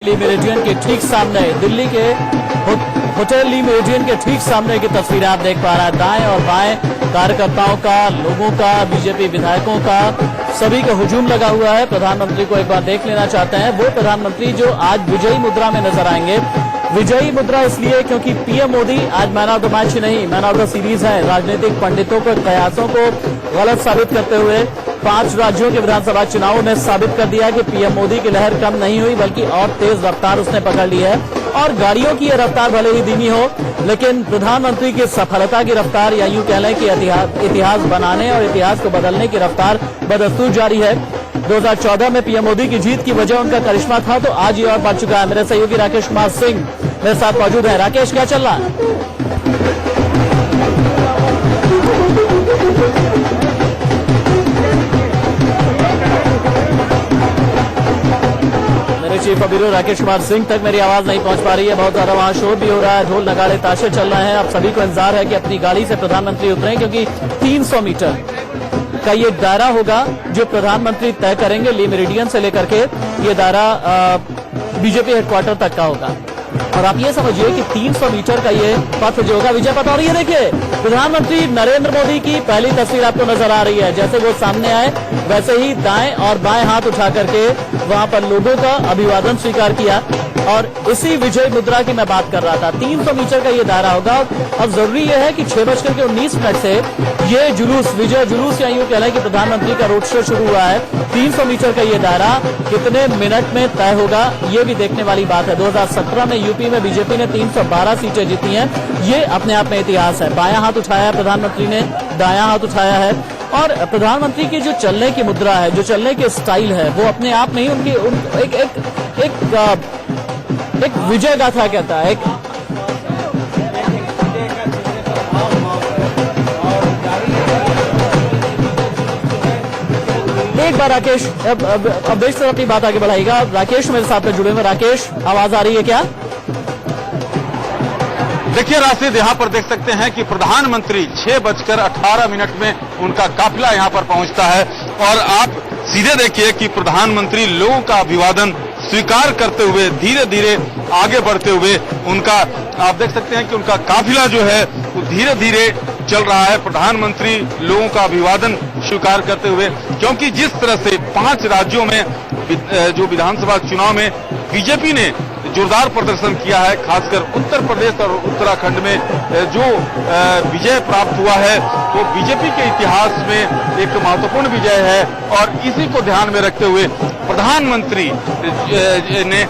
ली meridian के ठीक सामने दिल्ली के होटल ली मेरिडियन के ठीक सामने की तस्वीर आप देख पा रहे हैं। दाएं और बाएं कार्यकर्ताओं का, लोगों का, बीजेपी विधायकों का, सभी का हुजूम लगा हुआ है। प्रधानमंत्री को एक बार देख लेना चाहते हैं। वो प्रधानमंत्री जो आज विजयी मुद्रा में नजर आएंगे। विजयी मुद्रा इसलिए क्योंकि पीएम मोदी आज मैन ऑफ द मैच नहीं, मैन ऑफ द सीरीज है। राजनीतिक पंडितों के कयासों को गलत साबित करते हुए 5 राज्यों के विधानसभा चुनावों ने साबित कर दिया कि पीएम मोदी की लहर कम नहीं हुई, बल्कि और तेज रफ्तार उसने पकड़ ली है। और गाड़ियों की यह रफ्तार भले ही धीमी हो, लेकिन प्रधानमंत्री की सफलता की रफ्तार, या यूं कह लें कि इतिहास बनाने और इतिहास को बदलने की रफ्तार बदस्तूर जारी है। 2014 में पीएम मोदी की जीत की वजह उनका करिश्मा था, तो आज ये और बढ़ चुका है। मेरे सहयोगी राकेश कुमार सिंह मेरे साथ मौजूद है। राकेश, क्या चल रहा है? Chief of bureau Rakesh Kumar Singh तक मेरी आवाज नहीं पहुंच पा रही है। बहुत ज्यादा वहां शोर भी हो रहा है, ढोल नगाड़े ताशे चल रहे हैं। अब सभी को इंतजार है कि अपनी गाड़ी से प्रधानमंत्री उतरें, क्योंकि 300 मीटर का ये दायरा होगा जो प्रधानमंत्री तय करेंगे। ली मेरिडियन से लेकर के ये दायरा बीजेपी हेडक्वार्टर तक का होगा। और आप ये समझिए कि 300 मीटर का ये पथ जो होगा विजय पथ। और ये देखिए, प्रधानमंत्री नरेंद्र मोदी की पहली तस्वीर आपको नजर आ रही है। जैसे वो सामने आए, वैसे ही दाएं और बाएं हाथ उठा करके वहां पर लोगों का अभिवादन स्वीकार किया। और इसी विजय मुद्रा की मैं बात कर रहा था। 300 मीटर का ये दायरा होगा। अब जरूरी यह है कि 6:19 से ये जुलूस, विजय जुलूस, या यूं कह लें कि प्रधानमंत्री का रोड शो शुरू हुआ है। 300 मीटर का ये दायरा कितने मिनट में तय होगा, ये भी देखने वाली बात है। 2017 में यूपी में बीजेपी ने 312 सीटें जीती हैं। ये अपने आप में इतिहास है। बायां हाथ उठाया है प्रधानमंत्री ने, दायां हाथ उठाया है। और प्रधानमंत्री की जो चलने की मुद्रा है, जो चलने के स्टाइल है, वो अपने आप में ही उनकी एक विजय गाथा कहता है। एक बार राकेश, अब देश से अपनी बात आगे बढ़ाएगा। राकेश मेरे साथ में जुड़े हुए। राकेश, आवाज आ रही है क्या? देखिए राशिद, यहाँ पर देख सकते हैं कि प्रधानमंत्री 6:18 में उनका काफिला यहाँ पर पहुंचता है। और आप सीधे देखिए कि प्रधानमंत्री लोगों का अभिवादन स्वीकार करते हुए धीरे धीरे आगे बढ़ते हुए उनका, आप देख सकते हैं कि उनका काफिला जो है वो धीरे धीरे चल रहा है। प्रधानमंत्री लोगों का अभिवादन स्वीकार करते हुए, क्योंकि जिस तरह से 5 राज्यों में जो विधानसभा चुनाव में बीजेपी ने जोरदार प्रदर्शन किया है, खासकर उत्तर प्रदेश और उत्तराखंड में जो विजय प्राप्त हुआ है, तो बीजेपी के इतिहास में एक महत्वपूर्ण विजय है। और इसी को ध्यान में रखते हुए प्रधानमंत्री ने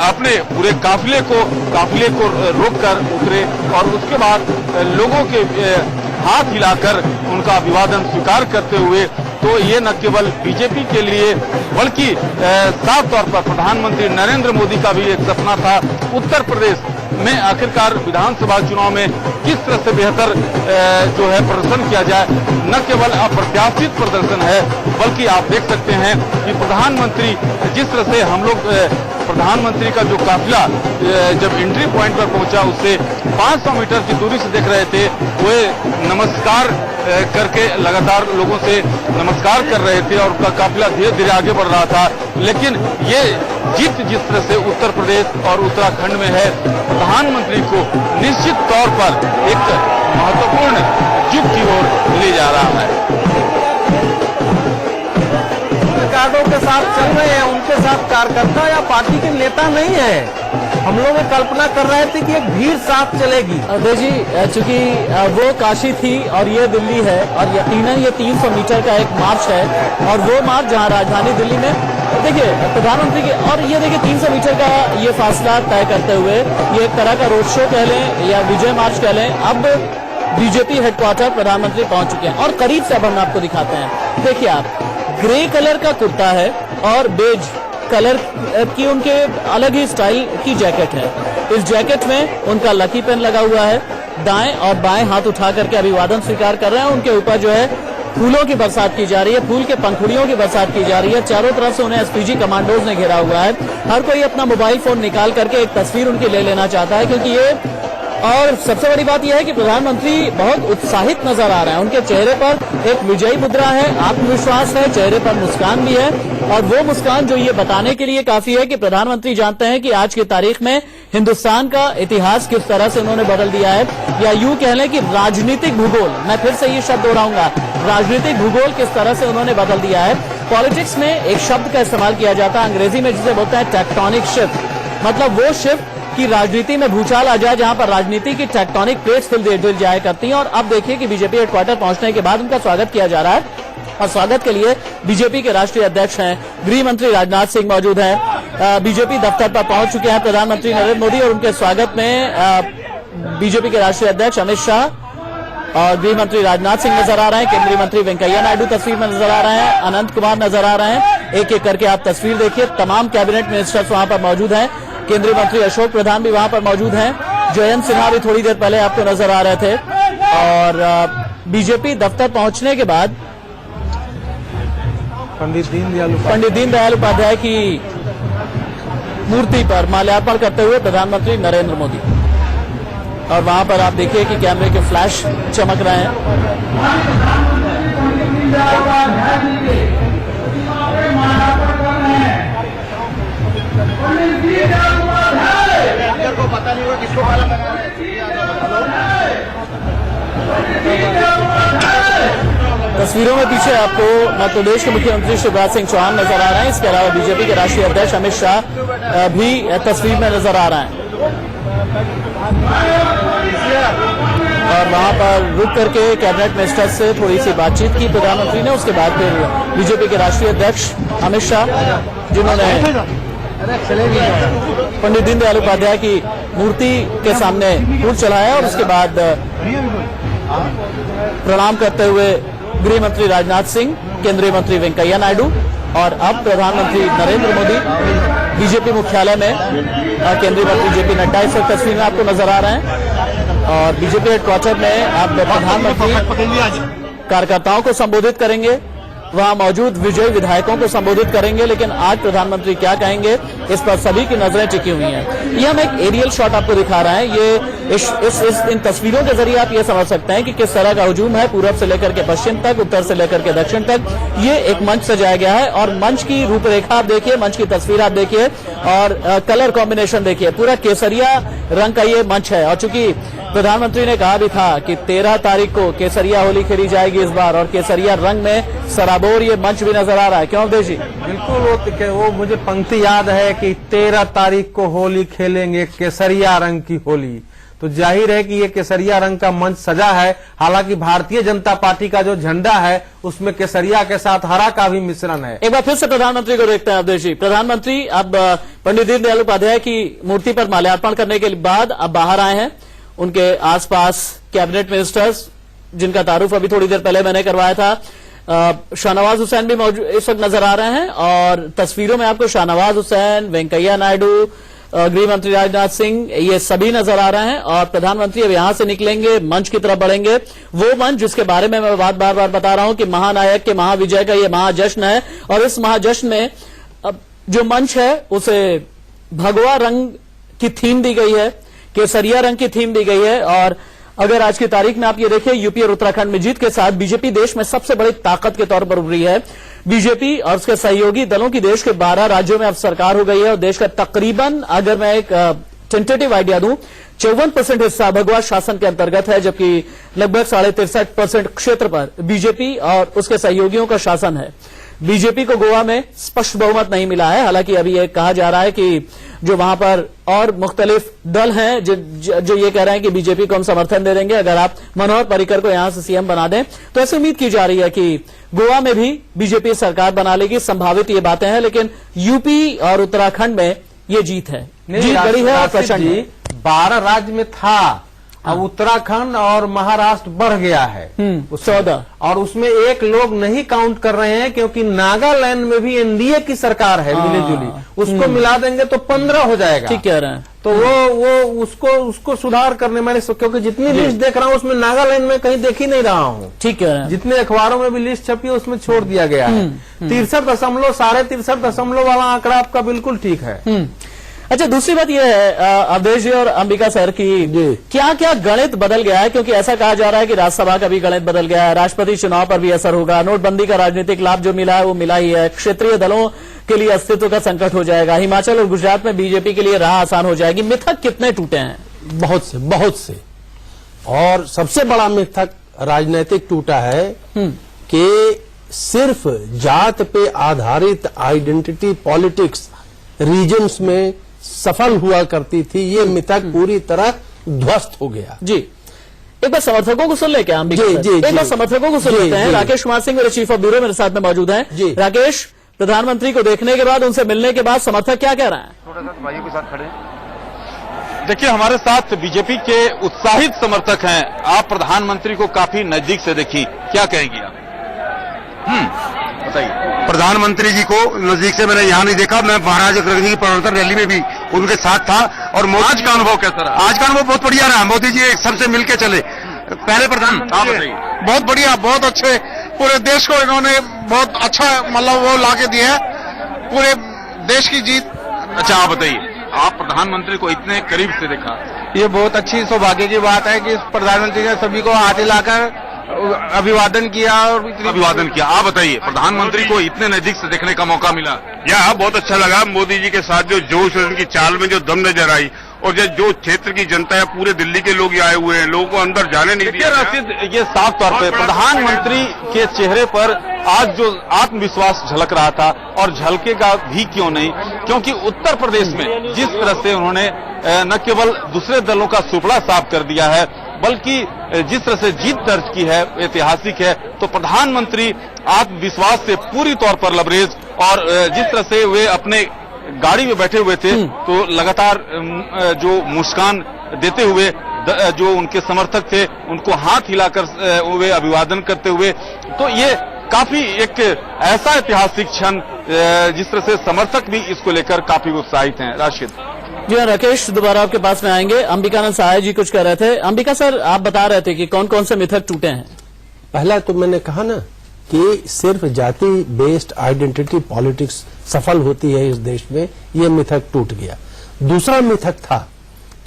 अपने पूरे काफिले को रोककर उतरे और उसके बाद लोगों के हाथ हिलाकर उनका अभिवादन स्वीकार करते हुए, तो ये न केवल बीजेपी के लिए बल्कि साफ तौर पर प्रधानमंत्री नरेंद्र मोदी का भी एक सपना था। उत्तर प्रदेश में आखिरकार विधानसभा चुनाव में किस तरह से बेहतर जो है प्रदर्शन किया जाए, न केवल अप्रत्याशित प्रदर्शन है, बल्कि आप देख सकते हैं कि प्रधानमंत्री जिस तरह से हम लोग प्रधानमंत्री का जो काफिला जब एंट्री पॉइंट पर पहुंचा, उससे 500 मीटर की दूरी से देख रहे थे, वो नमस्कार करके लगातार लोगों से नमस्कार कर रहे थे और उनका काफिला धीरे धीरे आगे बढ़ रहा था। लेकिन ये जीत जिस तरह से उत्तर प्रदेश और उत्तराखंड में है, प्रधानमंत्री को निश्चित तौर पर एक महत्वपूर्ण युग की ओर ले जा रहा है। कार्डों के साथ चल रहे हैं, उनके साथ कार्यकर्ता या पार्टी के नेता नहीं है। हम लोग कल्पना कर रहे थे कि एक भीड़ साथ चलेगी। अजय जी, चूंकि वो काशी थी और ये दिल्ली है, और यकीनन ये 300 मीटर का एक मार्च है। और वो मार्च जहां राजधानी दिल्ली में देखिए प्रधानमंत्री के, और ये देखिए 300 मीटर का ये फासला तय करते हुए ये एक तरह का रोड शो कह लें या विजय मार्च कह लें। अब बीजेपी हेडक्वार्टर प्रधानमंत्री पहुंच चुके हैं और करीब से अब हम आपको दिखाते हैं। देखिए आप, ग्रे कलर का कुर्ता है और बेज कलर की उनके अलग ही स्टाइल की जैकेट है। इस जैकेट में उनका लकी पेन लगा हुआ है। दाएं और बाएं हाथ उठा करके अभिवादन स्वीकार कर रहे हैं। उनके ऊपर जो है फूलों की बरसात की जा रही है, फूल के पंखुड़ियों की बरसात की जा रही है। चारों तरफ से उन्हें एसपीजी कमांडोज ने घेरा हुआ है। हर कोई अपना मोबाइल फोन निकाल करके एक तस्वीर उनकी ले लेना चाहता है, क्योंकि ये और सबसे बड़ी बात यह है कि प्रधानमंत्री बहुत उत्साहित नजर आ रहे हैं। उनके चेहरे पर एक विजयी मुद्रा है, आत्मविश्वास है, चेहरे पर मुस्कान भी है और वो मुस्कान जो ये बताने के लिए काफी है कि प्रधानमंत्री जानते हैं कि आज की तारीख में हिंदुस्तान का इतिहास किस तरह से उन्होंने बदल दिया है, या यूं कह लें कि राजनीतिक भूगोल, मैं फिर से ये शब्द दोहराऊंगा, राजनीतिक भूगोल किस तरह से उन्होंने बदल दिया है। पॉलिटिक्स में एक शब्द का इस्तेमाल किया जाता है अंग्रेजी में जिसे बोलते हैं टेक्टोनिक शिफ्ट, मतलब वो शिफ्ट कि राजनीति में भूचाल आ जाए जहां पर राजनीति की टेक्टोनिक प्लेट्स हिल जाया करती हैं। और अब देखिए कि बीजेपी हेडक्वार्टर पहुंचने के बाद उनका स्वागत किया जा रहा है और स्वागत के लिए बीजेपी के राष्ट्रीय अध्यक्ष हैं गृह मंत्री राजनाथ सिंह मौजूद हैं। बीजेपी दफ्तर पर पहुंच चुके हैं प्रधानमंत्री नरेंद्र मोदी और उनके स्वागत में बीजेपी के राष्ट्रीय अध्यक्ष अमित शाह और गृह मंत्री राजनाथ सिंह नजर आ रहे हैं, केंद्रीय मंत्री वेंकैया नायडू तस्वीर में नजर आ रहे हैं, अनंत कुमार नजर आ रहे हैं। एक एक करके आप तस्वीर देखिए, तमाम कैबिनेट मिनिस्टर्स वहां पर मौजूद हैं, केंद्रीय मंत्री अशोक प्रधान भी वहां पर मौजूद हैं, जयंत सिन्हा भी थोड़ी देर पहले आपको नजर आ रहे थे। और बीजेपी दफ्तर पहुंचने के बाद पंडित दीनदयाल उपाध्याय की मूर्ति पर माल्यार्पण करते हुए प्रधानमंत्री नरेंद्र मोदी, और वहां पर आप देखिए कि कैमरे के फ्लैश चमक रहे हैं। पता नहीं होगा किसको काला तस्वीरों में पीछे आपको मध्य प्रदेश के मुख्यमंत्री शिवराज सिंह चौहान नजर आ रहे हैं। इसके अलावा बीजेपी के राष्ट्रीय अध्यक्ष अमित शाह भी तस्वीर में नजर आ रहे हैं और वहां पर रुक करके कैबिनेट मिनिस्टर से थोड़ी सी बातचीत की प्रधानमंत्री ने। उसके बाद फिर बीजेपी के राष्ट्रीय अध्यक्ष अमित शाह, जिन्होंने पंडित दीनदयाल उपाध्याय की मूर्ति के सामने फूल चढ़ाया और उसके बाद प्रणाम करते हुए गृह मंत्री राजनाथ सिंह, केंद्रीय मंत्री वेंकैया नायडू और अब प्रधानमंत्री नरेंद्र मोदी बीजेपी मुख्यालय में केंद्रीय मंत्री जेपी नड्डा इस वक्त तस्वीर में आपको नजर आ रहे हैं। और बीजेपी हेडक्वार्टर में अब प्रधानमंत्री कार्यकर्ताओं को संबोधित करेंगे, वहां मौजूद विजयी विधायकों को संबोधित करेंगे, लेकिन आज प्रधानमंत्री क्या कहेंगे इस पर सभी की नजरें टिकी हुई हैं। ये हम एक एरियल शॉट आपको दिखा रहे हैं। ये इन तस्वीरों के जरिए आप ये समझ सकते हैं कि किस तरह का हुजूम है, पूरब से लेकर के पश्चिम तक, उत्तर से लेकर के दक्षिण तक। ये एक मंच सजाया गया है और मंच की रूपरेखा आप देखिए, मंच की तस्वीर आप देखिए और कलर कॉम्बिनेशन देखिए, पूरा केसरिया रंग का ये मंच है। और चूंकि प्रधानमंत्री ने कहा भी था कि 13 तारीख को केसरिया होली खेली जाएगी इस बार, और केसरिया रंग में सराबोर ये मंच भी नजर आ रहा है। क्यों अवधेश जी? बिल्कुल, वो मुझे पंक्ति याद है कि 13 तारीख को होली खेलेंगे केसरिया रंग की होली। तो जाहिर है कि ये केसरिया रंग का मंच सजा है। हालांकि भारतीय जनता पार्टी का जो झंडा है उसमें केसरिया के साथ हरा का भी मिश्रण है। एक बार फिर से प्रधानमंत्री को देखते हैं अवधेश जी। प्रधानमंत्री अब पंडित दीनदयाल उपाध्याय की मूर्ति पर माल्यार्पण करने के बाद अब बाहर आए हैं। उनके आसपास कैबिनेट मिनिस्टर्स, जिनका तारुफ अभी थोड़ी देर पहले मैंने करवाया था, शाहनवाज हुसैन भी मौजूद इस वक्त नजर आ रहे हैं और तस्वीरों में आपको शाहनवाज हुसैन, वेंकैया नायडू, गृह मंत्री राजनाथ सिंह, ये सभी नजर आ रहे हैं। और प्रधानमंत्री अब यहां से निकलेंगे, मंच की तरफ बढ़ेंगे, वो मंच जिसके बारे में मैं बार बार बता रहा हूं कि महानायक के महाविजय का ये महाजश्न है। और इस महाजश्न में अब जो मंच है उसे भगवा रंग की थीम दी गई है, केसरिया रंग की थीम दी गई है। और अगर आज की तारीख में आप ये देखिए, यूपी और उत्तराखंड में जीत के साथ बीजेपी देश में सबसे बड़ी ताकत के तौर पर उभरी है। बीजेपी और उसके सहयोगी दलों की देश के 12 राज्यों में अब सरकार हो गई है और देश का तकरीबन, अगर मैं एक टेंटेटिव आइडिया दूं, 54% हिस्सा भगवा शासन के अंतर्गत है, जबकि लगभग 63.5% क्षेत्र पर बीजेपी और उसके सहयोगियों का शासन है। बीजेपी को गोवा में स्पष्ट बहुमत नहीं मिला है। हालांकि अभी ये कहा जा रहा है कि जो वहां पर और मुख्तलिफ दल हैं जो ये कह रहे हैं कि बीजेपी को हम समर्थन दे देंगे अगर आप मनोहर पर्रिकर को यहां से सीएम बना दें, तो ऐसी उम्मीद की जा रही है कि गोवा में भी बीजेपी सरकार बना लेगी। संभावित ये बातें हैं, लेकिन यूपी और उत्तराखंड में ये जीत है, जीत बड़ी है और प्रचंड। 12 राज्य में था, अब उत्तराखंड और महाराष्ट्र बढ़ गया है 14, और उसमें एक लोग नहीं काउंट कर रहे हैं क्योंकि नागालैंड में भी एनडीए की सरकार है मिलीजुली, उसको मिला देंगे तो 15 हो जाएगा। ठीक कह रहे हैं। तो वो उसको सुधार करने में, क्योंकि जितनी लिस्ट देख रहा हूँ उसमें नागालैंड में कहीं देख ही नहीं रहा हूँ। ठीक कह रहे हैं। जितने अखबारों में भी लिस्ट छपी है उसमें छोड़ दिया गया है। 63.63 वाला आंकड़ा आपका बिल्कुल ठीक है। अच्छा, दूसरी बात यह है अवधेश जी और अंबिका सर की क्या क्या गणित बदल गया है, क्योंकि ऐसा कहा जा रहा है कि राज्यसभा का भी गणित बदल गया है, राष्ट्रपति चुनाव पर भी असर होगा, नोटबंदी का राजनीतिक लाभ जो मिला है वो मिला ही है, क्षेत्रीय दलों के लिए अस्तित्व का संकट हो जाएगा, हिमाचल और गुजरात में बीजेपी के लिए राह आसान हो जाएगी। मिथक कितने टूटे हैं? बहुत से। और सबसे बड़ा मिथक राजनीतिक टूटा है कि सिर्फ जात पे आधारित आइडेंटिटी पॉलिटिक्स रीजन्स में सफल हुआ करती थी, ये मिथक पूरी तरह ध्वस्त हो गया। जी, एक बार समर्थकों को सुन ले क्या अंबिका सर? एक बार समर्थकों को सुन लेते हैं। राकेश कुमार सिंह मेरे चीफ ऑफ ब्यूरो मेरे साथ में मौजूद हैं। राकेश, प्रधानमंत्री को देखने के बाद, उनसे मिलने के बाद समर्थक क्या कह रहे हैं? थोड़ा सा भाइयों के साथ खड़े। देखिए, हमारे साथ बीजेपी के उत्साहित समर्थक हैं। आप प्रधानमंत्री को काफी नजदीक से देखी, क्या कहेंगी आप? बताइए। प्रधानमंत्री जी को नजदीक से मैंने यहाँ नहीं देखा, मैं महाराज अग्रणी की प्रवर्तन रैली में भी उनके साथ था। और आज का अनुभव कैसा रहा? आज का अनुभव बहुत बढ़िया रहा। मोदी जी सबसे मिलकर चले। पहले प्रधानमंत्री बहुत बढ़िया, बहुत अच्छे, पूरे देश को इन्होंने बहुत अच्छा मतलब वो लाके दिया है, पूरे देश की जीत। अच्छा, आप बताइए, आप प्रधानमंत्री को इतने करीब से देखा, ये बहुत अच्छी सौभाग्य की बात है कि प्रधानमंत्री ने सभी को हाथ हिलाकर अभिवादन किया और अभिवादन किया। आप बताइए, प्रधानमंत्री को इतने नजदीक से देखने का मौका मिला? यह बहुत अच्छा लगा। मोदी जी के साथ जो जोश है, उनकी चाल में जो दम नजर आई, और जो क्षेत्र की जनता है, पूरे दिल्ली के लोग आए हुए हैं, लोगों को अंदर जाने नहीं दिया। राशिद, ये साफ तौर पे प्रधानमंत्री के चेहरे पर आज जो आत्मविश्वास झलक रहा था, और झलकेगा भी क्यों नहीं, क्योंकि उत्तर प्रदेश में जिस तरह से उन्होंने न केवल दूसरे दलों का सुपड़ा साफ कर दिया है, बल्कि जिस तरह से जीत दर्ज की है, ऐतिहासिक है। तो प्रधानमंत्री आत्मविश्वास से पूरी तौर पर लबरेज, और जिस तरह से वे अपने गाड़ी में बैठे हुए थे, तो लगातार जो मुस्कान देते हुए जो उनके समर्थक थे, उनको हाथ हिलाकर वे अभिवादन करते हुए, तो ये काफी एक ऐसा ऐतिहासिक क्षण जिस तरह से समर्थक भी इसको लेकर काफी उत्साहित हैं। राशिद जी हाँ, राकेश दोबारा आपके पास में आएंगे। अंबिकानंद सहाय जी कुछ कह रहे थे। अंबिका सर, आप बता रहे थे कि कौन कौन से मिथक टूटे हैं? पहला तो मैंने कहा ना कि सिर्फ जाति बेस्ड आइडेंटिटी पॉलिटिक्स सफल होती है इस देश में, ये मिथक टूट गया। दूसरा मिथक था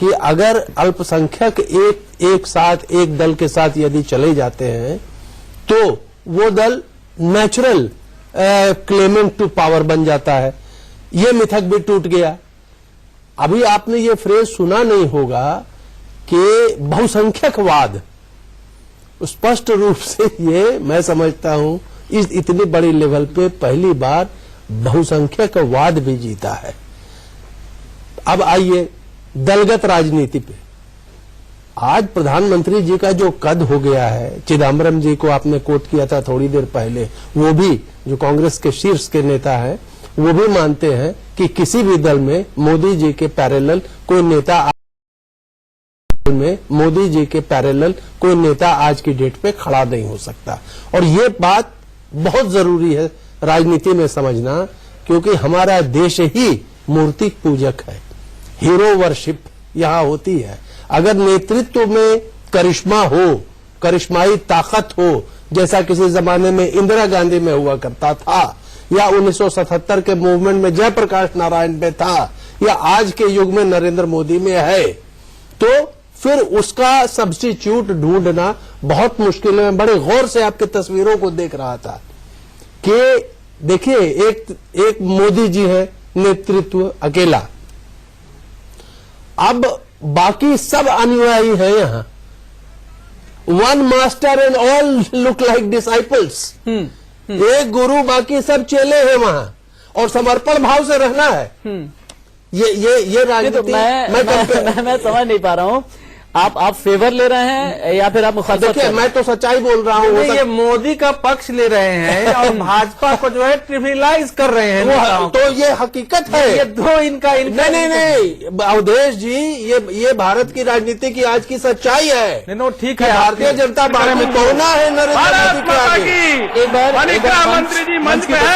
कि अगर अल्पसंख्यक एक साथ एक दल के साथ यदि चले जाते हैं तो वो दल नेचुरल क्लेमेंट टू पावर बन जाता है, ये मिथक भी टूट गया। अभी आपने ये फ्रेज सुना नहीं होगा कि बहुसंख्यकवाद, स्पष्ट रूप से ये मैं समझता हूं इस इतनी बड़ी लेवल पे पहली बार बहुसंख्यकवाद भी जीता है। अब आइए दलगत राजनीति पे। आज प्रधानमंत्री जी का जो कद हो गया है, चिदम्बरम जी को आपने कोट किया था थोड़ी देर पहले, वो भी जो कांग्रेस के शीर्ष के नेता हैं, वो भी मानते हैं कि किसी भी दल में मोदी जी के पैरेलल कोई नेता आज की डेट पे खड़ा नहीं हो सकता। और ये बात बहुत जरूरी है राजनीति में समझना, क्योंकि हमारा देश ही मूर्ति पूजक है, हीरो वर्शिप यहां होती है। अगर नेतृत्व में करिश्मा हो, करिश्माई ताकत हो, जैसा किसी जमाने में इंदिरा गांधी में हुआ करता था, या 1977 के मूवमेंट में जयप्रकाश नारायण में था, या आज के युग में नरेंद्र मोदी में है, तो फिर उसका सब्स्टिट्यूट ढूंढना बहुत मुश्किल है। बड़े गौर से आपकी तस्वीरों को देख रहा था कि देखिए एक मोदी जी है, नेतृत्व अकेला, अब बाकी सब अनुयायी है यहां, one master and all look like disciples, एक गुरु बाकी सब चेले हैं वहां, और समर्पण भाव से रहना है। ये राजनीति मैं समझ नहीं पा रहा हूं, आप फेवर ले रहे हैं या फिर आप मुखालफत? देखिए, मैं तो सच्चाई बोल रहा हूँ। ये मोदी का पक्ष ले रहे हैं और भाजपा को जो है ट्रिविलाइज कर रहे हैं, तो ये हकीकत है। ये दो इनका नहीं अवधेश जी, ये भारत की राजनीति की आज की सच्चाई है। नो ठीक है, भारतीय जनता पार्टी कोना है नरेंद्र मोदी के आगे। एक बार मंत्री जी मंच पे है,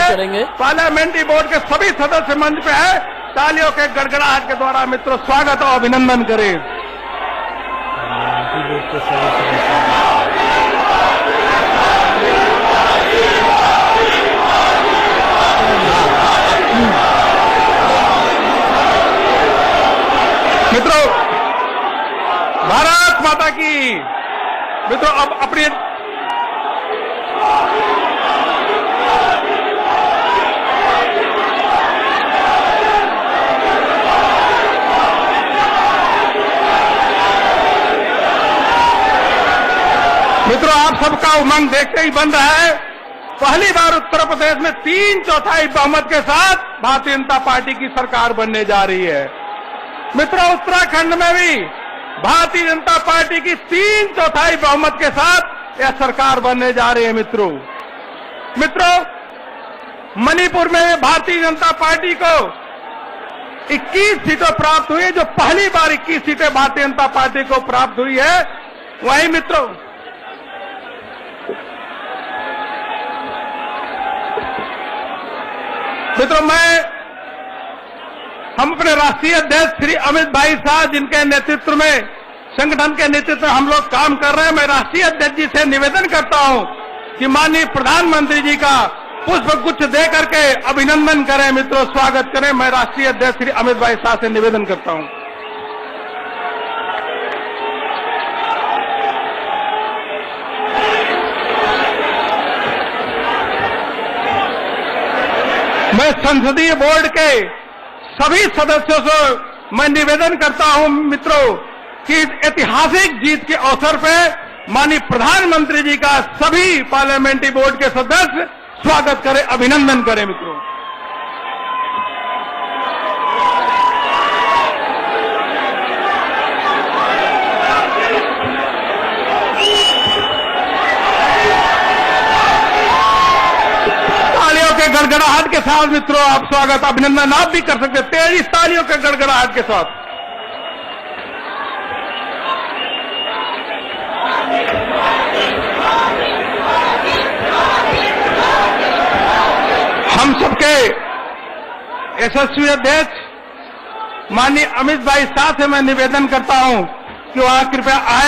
करेंगे। पार्लियामेंट्री बोर्ड के सभी सदस्य मंच पे है, तालियों के गड़गड़ाहट के द्वारा मित्रों स्वागत और अभिनंदन करें। माता की। मित्रों, अब अपनी मित्रों, आप सबका उमंग देखते ही बन रहा है। पहली बार उत्तर प्रदेश में 3/4 बहुमत के साथ भारतीय जनता पार्टी की सरकार बनने जा रही है। मित्रों, उत्तराखंड में भी भारतीय जनता पार्टी की 3/4 बहुमत के साथ यह सरकार बनने जा रही है। मित्रों, मणिपुर में भारतीय जनता पार्टी को 21 सीटें प्राप्त हुई, जो पहली बार 21 सीटें भारतीय जनता पार्टी को प्राप्त हुई है। वहीं मित्रों, हम अपने राष्ट्रीय अध्यक्ष श्री अमित भाई शाह, जिनके नेतृत्व में, संगठन के नेतृत्व में हम लोग काम कर रहे हैं, मैं राष्ट्रीय अध्यक्ष जी से निवेदन करता हूं कि माननीय प्रधानमंत्री जी का पुष्प गुच्छ दे करके अभिनंदन करें। मित्रों, स्वागत करें। मैं राष्ट्रीय अध्यक्ष श्री अमित भाई शाह से निवेदन करता हूं। मैं संसदीय बोर्ड के सभी सदस्यों से मैं निवेदन करता हूं मित्रों कि ऐतिहासिक जीत के अवसर पर माननीय प्रधानमंत्री जी का सभी पार्लियामेंट्री बोर्ड के सदस्य स्वागत करें, अभिनंदन करें। मित्रों, गड़गड़ाहट के साथ मित्रों आप स्वागत, अभिनंदन आप भी कर सकते हैं, तेज तालियों के गड़गड़ाहट के साथ। हम सबके यशस्वी अध्यक्ष माननीय अमित भाई शाह से मैं निवेदन करता हूं कि वहां कृपया आए।